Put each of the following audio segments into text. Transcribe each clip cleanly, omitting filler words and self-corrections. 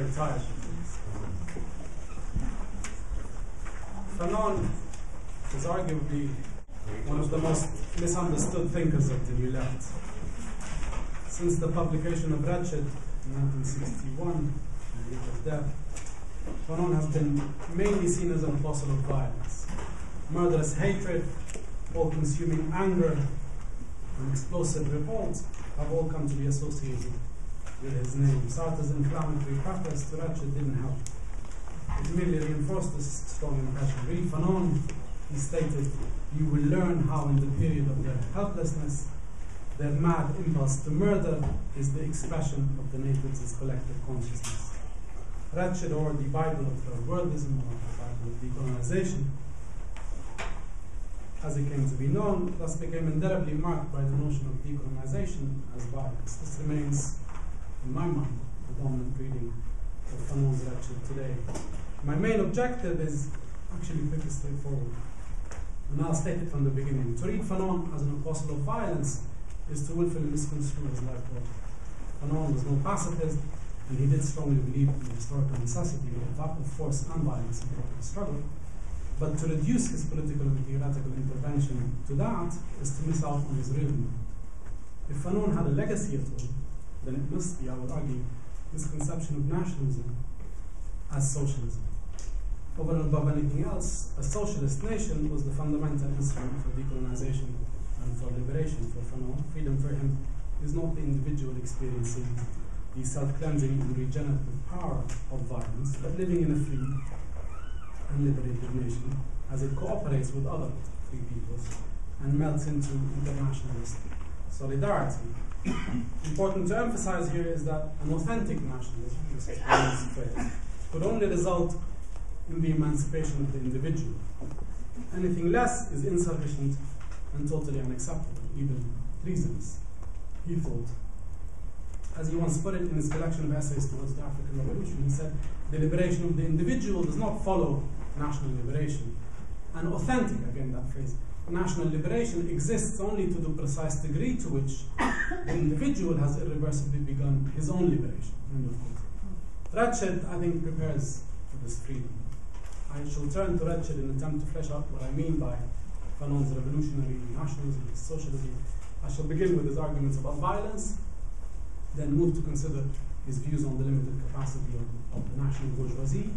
very tired. Fanon is arguably one of the most misunderstood thinkers of the New Left. Since the publication of Wretched in 1961, and his death, Fanon has been mainly seen as an apostle of violence. Murderous hatred, all-consuming anger, and explosive revolt have all come to be associated with his name. Sartre's inflammatory preface to Wretched didn't help. It merely reinforced this strong impression. Read Fanon, he stated, "You will learn how in the period of their helplessness, their mad impulse to murder is the expression of the natives' collective consciousness." Wretched, or the Bible of third worldism, or the Bible of decolonization, as it came to be known, thus became indelibly marked by the notion of decolonization as violence. This remains, in my mind, the dominant reading of Fanon's Wretched today. My main objective is actually pretty straightforward, and I'll state it from the beginning. To read Fanon as an apostle of violence is to willfully misconstrue his life work. Fanon was no pacifist, and he did strongly believe in the historical necessity of force and violence in political struggle. But to reduce his political and theoretical intervention to that is to miss out on his real movement. If Fanon had a legacy at all, then it must be, I would argue, his conception of nationalism as socialism. Over and above anything else, a socialist nation was the fundamental instrument for decolonization and for liberation for Fanon. Freedom for him is not the individual experiencing the self-cleansing and regenerative power of violence, but living in a free and liberated nation as it cooperates with other free peoples and melts into internationalist solidarity. Important to emphasize here is that an authentic nationalism, this is Fanon's phrase, could only result in the emancipation of the individual. Anything less is insufficient and totally unacceptable, even treasonous, he thought. As he once put it in his collection of essays towards the African Revolution, he said, "The liberation of the individual does not follow national liberation. And authentic, again that phrase, national liberation exists only to the precise degree to which the individual has irreversibly begun his own liberation." End of quote. Wretched, I think, prepares for this freedom. I shall turn to Wretched in an attempt to flesh out what I mean by Fanon's revolutionary nationalism, his socialism. I shall begin with his arguments about violence, then move to consider his views on the limited capacity of the national bourgeoisie,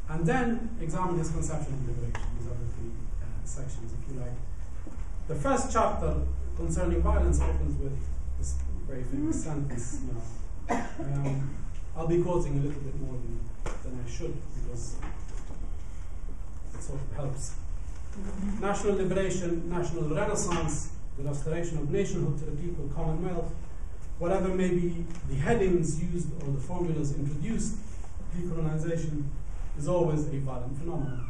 and then examine his conception of liberation. These are the three sections, if you like. The first chapter concerning violence opens with this very famous sentence. I'll be quoting a little bit more than I should, because it sort of helps. National liberation, national renaissance, the restoration of nationhood to the people, commonwealth, whatever may be the headings used or the formulas introduced, decolonization is always a violent phenomenon.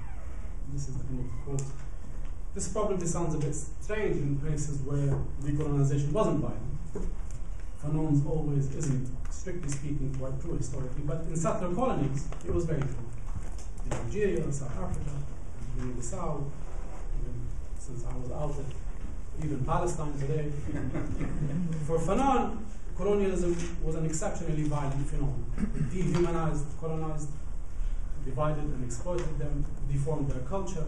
This is the end of the quote. This probably sounds a bit strange in places where decolonization wasn't violent. Fanon's always isn't, strictly speaking, quite true historically, but in settler colonies, it was very true. In Algeria, South Africa, Guinea-Bissau, since I was outed, even Palestine today. For Fanon, colonialism was an exceptionally violent phenomenon. It dehumanized, colonized, divided and exploited them, deformed their culture,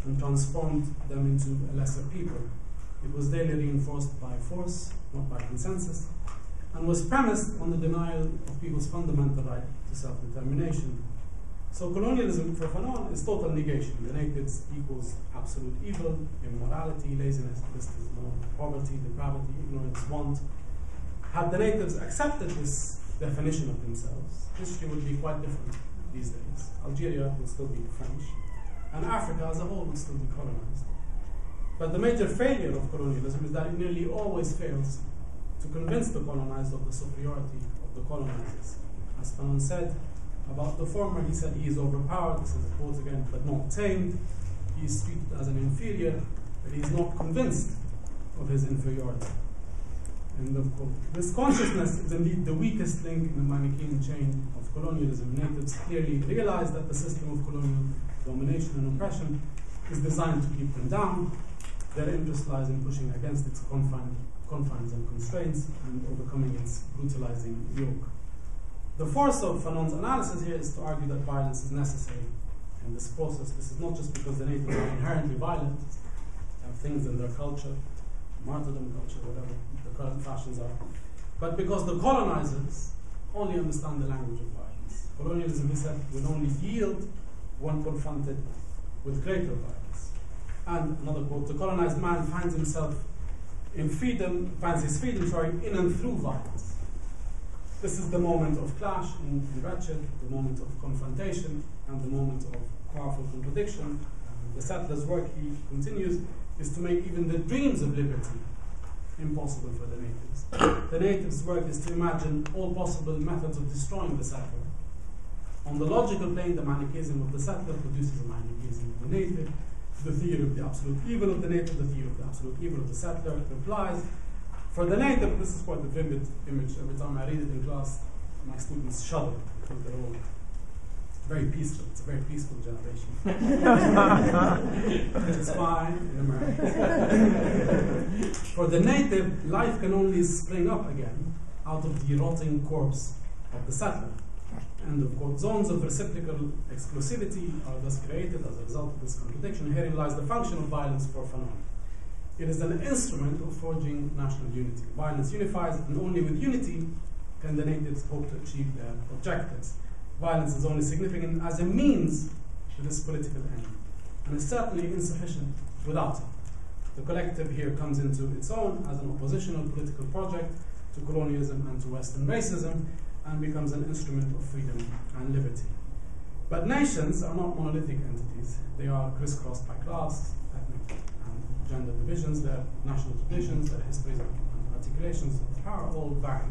and transformed them into a lesser people. It was daily reinforced by force, not by consensus, and was premised on the denial of people's fundamental right to self-determination. So colonialism for Fanon is total negation. The natives equals absolute evil, immorality, laziness, poverty, depravity, ignorance, want. Had the natives accepted this definition of themselves, history would be quite different these days. Algeria would still be French, and Africa as a whole would still be colonized. But the major failure of colonialism is that it nearly always fails to convince the colonized of the superiority of the colonizers. As Fanon said about the former, he said he is overpowered, this is a quote again, but not tamed. He is treated as an inferior, but he is not convinced of his inferiority. End of quote. This consciousness is indeed the weakest link in the Manichaean chain of colonialism. Natives clearly realize that the system of colonial domination and oppression is designed to keep them down. Their interest lies in pushing against its confines and constraints and overcoming its brutalizing yoke. The force of Fanon's analysis here is to argue that violence is necessary in this process. This is not just because the natives are inherently violent, they have things in their culture, martyrdom culture, whatever the current fashions are, but because the colonizers only understand the language of violence. Colonialism, he said, will only yield when confronted with greater violence. And another quote, the colonized man finds himself in freedom, finds his freedom, in and through violence. This is the moment of clash in Wretched, the moment of confrontation, and the moment of powerful contradiction. The settler's work, he continues, is to make even the dreams of liberty impossible for the natives. The natives' work is to imagine all possible methods of destroying the settler. On the logical plane, the Manichaeism of the settler produces a Manichaeism of the native. The theory of the absolute evil of the native, the theory of the absolute evil of the settler replies. For the native, this is quite a vivid image. Every time I read it in class, my students shudder because they're all very peaceful. It's a very peaceful generation. It's fine in America. For the native, life can only spring up again out of the rotting corpse of the settler. End of quote. Zones of reciprocal exclusivity are thus created as a result of this contradiction. Herein lies the function of violence for Fanon. It is an instrument of forging national unity. Violence unifies, and only with unity can the natives hope to achieve their objectives. Violence is only significant as a means to this political end, and is certainly insufficient without it. The collective here comes into its own as an oppositional political project to colonialism and to Western racism, and becomes an instrument of freedom and liberty. But nations are not monolithic entities. They are crisscrossed by class, ethnic, and gender divisions, their national traditions, their histories and articulations of power all vary.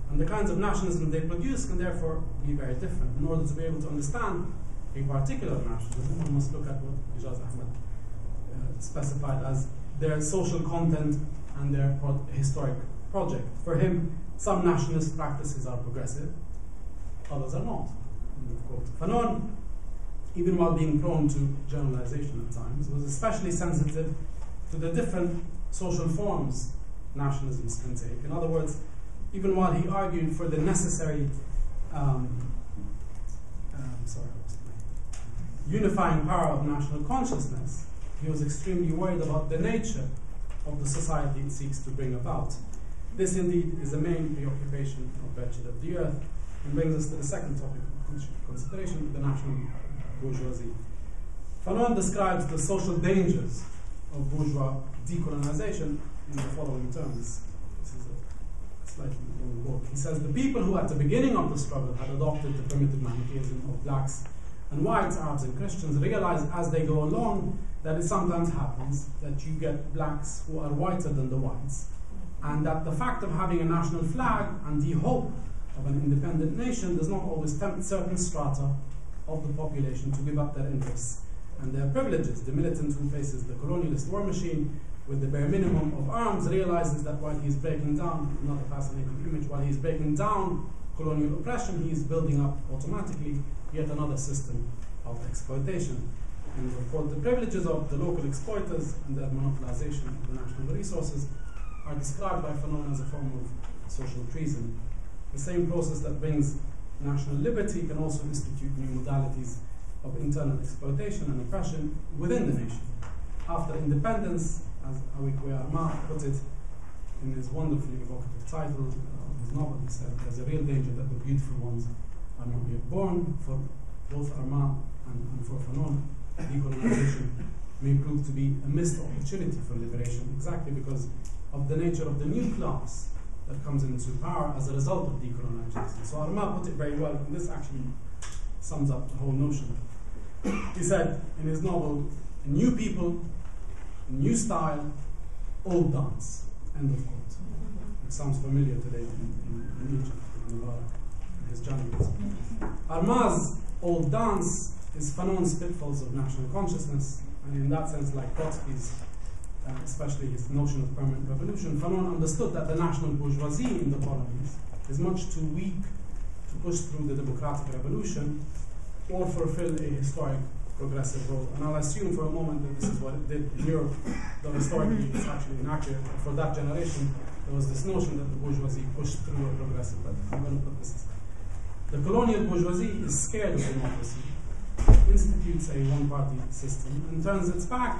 And the kinds of nationalism they produce can therefore be very different. In order to be able to understand a particular nationalism, one must look at what Ijaz Ahmed specified as their social content and their historic project. For him, some nationalist practices are progressive, others are not. End of quote. Fanon, even while being prone to generalization at times, was especially sensitive to the different social forms nationalisms can take. In other words, even while he argued for the necessary unifying power of national consciousness, he was extremely worried about the nature of the society it seeks to bring about. This indeed is the main preoccupation of Wretched of the Earth, and brings us to the second topic of consideration, the national bourgeoisie. Fanon describes the social dangers of bourgeois decolonization in the following terms. This is a slightly long quote. He says, the people who at the beginning of the struggle had adopted the primitive Manichaeism of blacks and whites, Arabs and Christians, realize as they go along that it sometimes happens that you get blacks who are whiter than the whites, and that the fact of having a national flag and the hope of an independent nation does not always tempt certain strata of the population to give up their interests and their privileges. The militant who faces the colonialist war machine with the bare minimum of arms realizes that while he's breaking down, not a fascinating image, while he's breaking down colonial oppression, he is building up automatically yet another system of exploitation. And the privileges of the local exploiters and their monopolization of the national resources are described by Fanon as a form of social treason. The same process that brings national liberty can also institute new modalities of internal exploitation and oppression within the nation. After independence, as Awikwe Arma put it in his wonderfully evocative title of his novel, he said, there's a real danger that the beautiful ones are not yet born. For both Arma and for Fanon, decolonization may prove to be a missed opportunity for liberation, exactly because of the nature of the new class that comes into power as a result of decolonization. So Arma put it very well, and this actually sums up the whole notion. He said in his novel, a new people, a new style, old dance. End of quote. It sounds familiar today in Egypt, in Mubarak, in his journalism. Arma's old dance is Fanon's pitfalls of national consciousness, and in that sense, like Trotsky's, especially his notion of permanent revolution, Fanon understood that the national bourgeoisie in the colonies is much too weak to push through the democratic revolution or fulfill a historic progressive role. And I'll assume for a moment that this is what it did in Europe, though historically it's actually inaccurate. For that generation, there was this notion that the bourgeoisie pushed through a progressive, but I'm going to put this aside. The colonial bourgeoisie is scared of democracy, institutes a one-party system, and turns its back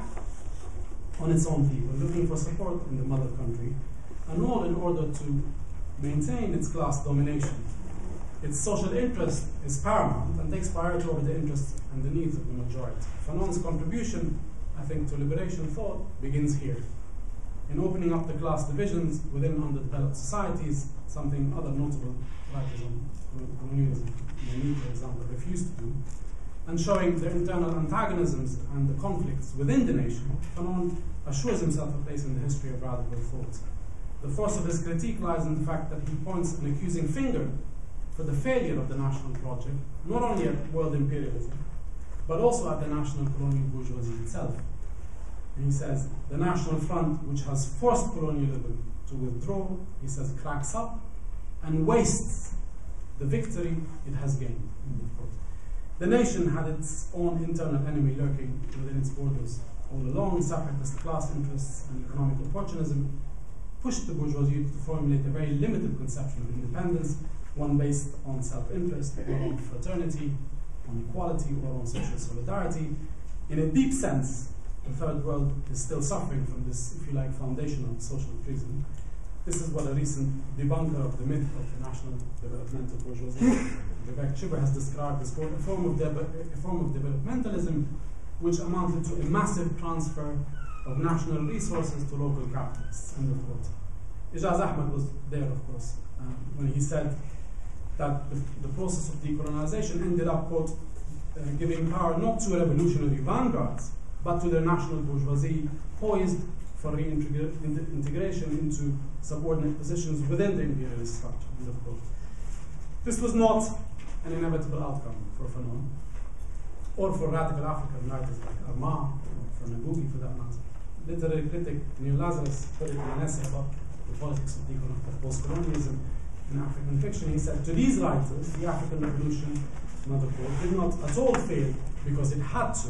on its own people, looking for support in the mother country, and all in order to maintain its class domination. Its social interest is paramount and takes priority over the interests and the needs of the majority. Fanon's contribution, I think, to liberation thought begins here, in opening up the class divisions within underdeveloped societies, something other notable writers on colonialism, for example, refused to do, and showing the internal antagonisms and the conflicts within the nation. Fanon assures himself a place in the history of radical thought. The force of his critique lies in the fact that he points an accusing finger for the failure of the national project, not only at world imperialism, but also at the national colonial bourgeoisie itself. And he says, the National Front, which has forced colonialism to withdraw, he says, cracks up and wastes the victory it has gained. The nation had its own internal enemy lurking within its borders. All along, separatist class interests and economic opportunism pushed the bourgeoisie to formulate a very limited conception of independence, one based on self-interest, or on fraternity, on equality, or on social solidarity. In a deep sense, the third world is still suffering from this, if you like, foundational social treason. This is what a recent debunker of the myth of the national developmental bourgeoisie, Wretched, has described as a form of developmentalism which amounted to a massive transfer of national resources to local capitalists. End of quote. Ijaz Ahmed was there, of course, when he said that the process of decolonization ended up, quote, giving power not to revolutionary vanguards, but to the national bourgeoisie poised for reintegration into subordinate positions within the imperialist structure. End of quote. This was not an inevitable outcome for Fanon, or for radical African writers like Armagh, or for Nabugi for that matter. Literary critic Neil Lazarus put it in an essay about the politics of post-colonialism in African fiction. He said, to these writers, the African Revolution, another quote, did not at all fail because it had to,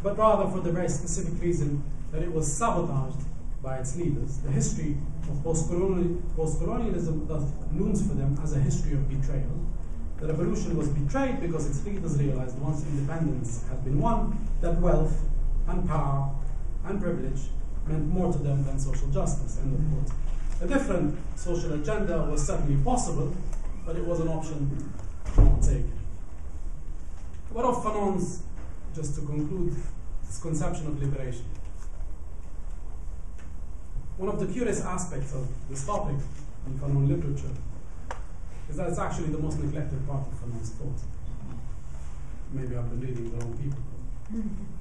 but rather for the very specific reason that it was sabotaged by its leaders. The history of post-colonialism thus looms for them as a history of betrayal. The revolution was betrayed because its leaders realized once independence had been won, that wealth and power and privilege meant more to them than social justice. End of quote. A different social agenda was certainly possible, but it was an option not taken. What of Fanon's, just to conclude, this conception of liberation? One of the curious aspects of this topic in Fanon literature is that it's actually the most neglected part of Fanon's thought. Maybe I've been reading the wrong people.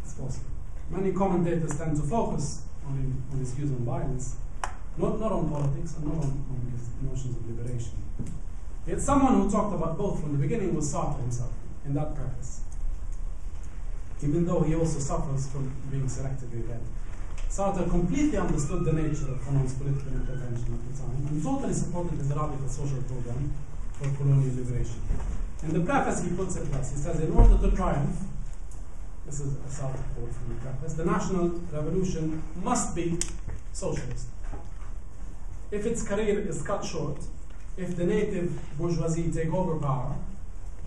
It's possible. Many commentators tend to focus on his views on violence, not on politics and not on his notions of liberation. Yet someone who talked about both from the beginning was Sartre himself in that preface, even though he also suffers from being selectively read. Sartre completely understood the nature of Fanon's political intervention at the time and totally supported his radical social program for colonial liberation. In the preface, he puts it thus. He says, in order to triumph, this is a Sartre quote from the preface, the national revolution must be socialist. If its career is cut short, if the native bourgeoisie take over power,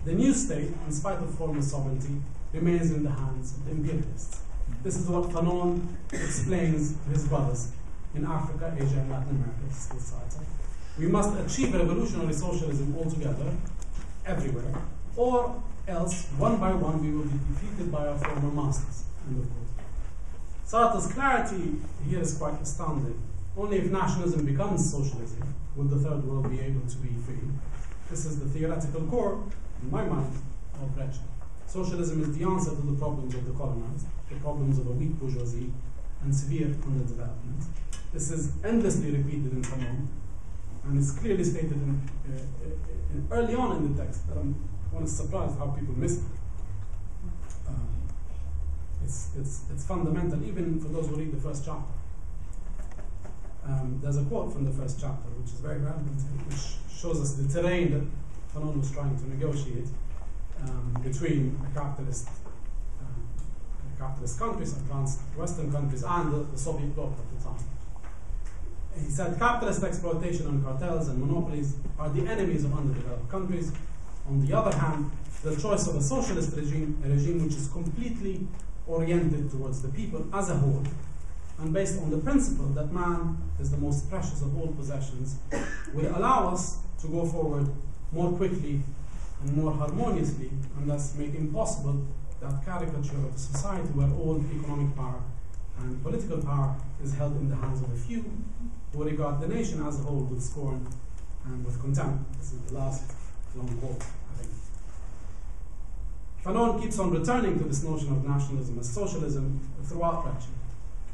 the new state, in spite of former sovereignty, remains in the hands of the imperialists. This is what Fanon explains to his brothers in Africa, Asia, and Latin America. This is still Sartre. We must achieve revolutionary socialism altogether, everywhere, or else, one by one, we will be defeated by our former masters. End of quote. Sartre's clarity here is quite astounding. Only if nationalism becomes socialism will the third world be able to be free. This is the theoretical core, in my mind, of Wretched. Socialism is the answer to the problems of the colonized, the problems of a weak bourgeoisie and severe underdevelopment. This is endlessly repeated in Fanon, and it's clearly stated early on in the text. One is surprised how people miss it. It's fundamental, even for those who read the first chapter. There's a quote from the first chapter, which is very relevant, which shows us the terrain that Fanon was trying to negotiate between capitalist countries, advanced Western countries, and the Soviet bloc at the time. He said, capitalist exploitation and cartels and monopolies are the enemies of underdeveloped countries. On the other hand, the choice of a socialist regime, a regime which is completely oriented towards the people as a whole, and based on the principle that man is the most precious of all possessions, will allow us to go forward more quickly and more harmoniously, and thus make impossible that caricature of a society where all economic power and political power is held in the hands of a few who regard the nation as a whole with scorn and with contempt. This is the last long quote, I think. Fanon keeps on returning to this notion of nationalism as socialism throughout Wretched.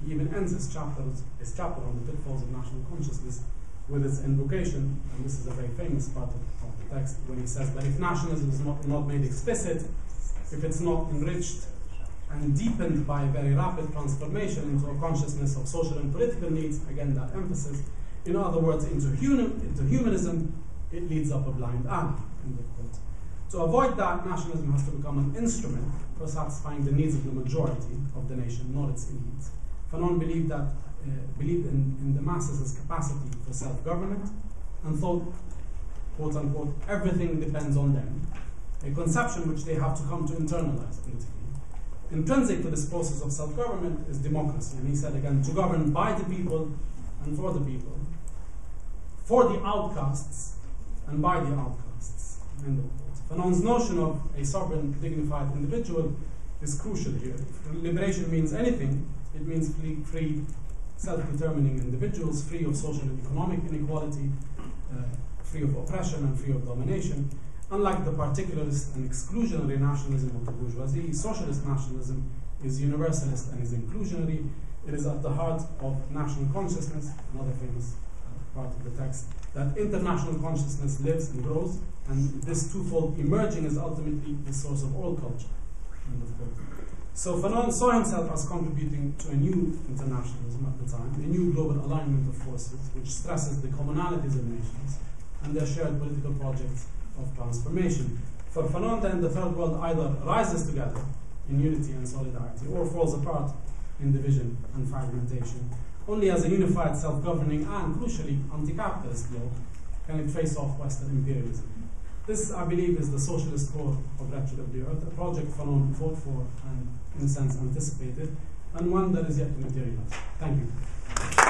He even ends his chapter on the pitfalls of national consciousness with its invocation, and this is a very famous part of the text, when he says that if nationalism is not made explicit, if it's not enriched and deepened by a very rapid transformation into a consciousness of social and political needs, again that emphasis, in other words, into humanism, it leads up a blind alley. End of quote. To avoid that, nationalism has to become an instrument for satisfying the needs of the majority of the nation, not its elites. Fanon believed in the masses' capacity for self-government and thought, quote unquote, everything depends on them, a conception which they have to come to internalize politically. Intrinsic to this process of self-government is democracy, and he said again, to govern by the people and for the people, for the outcasts and by the outcasts. End of quote. Fanon's notion of a sovereign, dignified individual is crucial here. If liberation means anything, it means free self-determining individuals, free of social and economic inequality, free of oppression and free of domination. Unlike the particularist and exclusionary nationalism of the bourgeoisie, socialist nationalism is universalist and is inclusionary. It is at the heart of national consciousness, another famous part of the text, that international consciousness lives and grows, and this twofold emerging is ultimately the source of all culture. End of quote. So Fanon saw himself as contributing to a new internationalism at the time, a new global alignment of forces, which stresses the commonalities of nations and their shared political projects of transformation. For Fanon, then, the third world either rises together in unity and solidarity, or falls apart in division and fragmentation. Only as a unified, self-governing, and crucially anti-capitalist bloc can it face off Western imperialism. This, I believe, is the socialist core of Wretched of the Earth, a project Fanon fought for and, in a sense, anticipated, and one that is yet to materialize. Thank you.